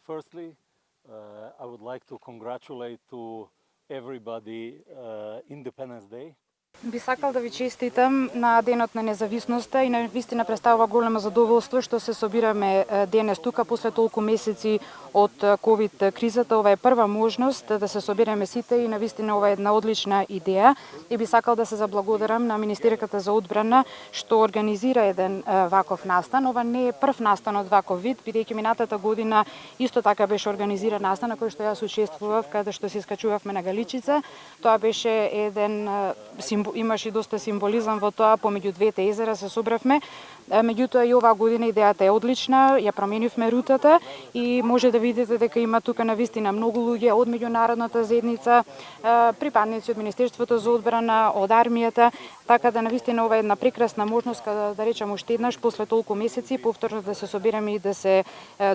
Firstly, I would like to congratulate to everybody Independence Day. Би сакал да ви честитам на Денот на независноста и на вистина представува големо задоволство што се собираме денес тука после толку месеци од ковид кризата. Ова е прва можност да се собереме сите и на вистина ова е една одлична идеја и би сакал да се заблагодарам на Министерката за одбрана што организира еден ваков настан. Ова не е прв настан од ваков вид, бидејќи минатата година исто така беше организиран настан на кој што јас учествував, каде што се искачувавме на Галичица. Тоа беше еден имаше и доста символизам во тоа, помеѓу двете езера се собравме. Меѓутоа и оваа година идејата е одлична, ја променивме рутата и може да видите дека има тука навистина многу луѓе од меѓународната заедница, припадници од Министерството за одбрана, од армијата, така да навистина ова е една прекрасна можност, да речам уште еднаш после толку месеци повторно да се собереме и да се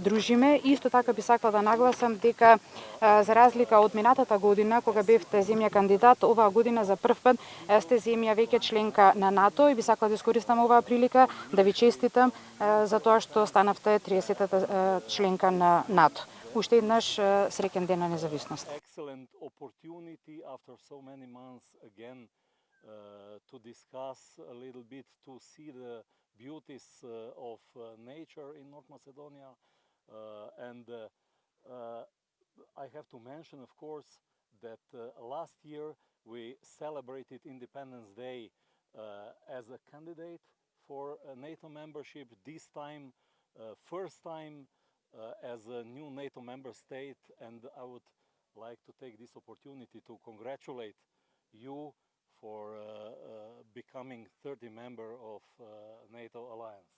дружиме. Исто така би сакал да нагласам дека за разлика од минатата година кога бевте земја кандидат, оваа година за прв пат сте земја веќе членка на НАТО и би сакал да искористам оваа прилика да ви честитам за тоа што станавте 30-та членка на НАТО. Уште еднаш среќен ден на независност. Excellent opportunity after so many months again to discuss a little bit, to see the beauties of nature in North Macedonia, and I have to mention, of course, that last year we celebrated Independence Day as a candidate for NATO membership. This time, first time as a new NATO member state, and I would like to take this opportunity to congratulate you for becoming 30th member of NATO alliance.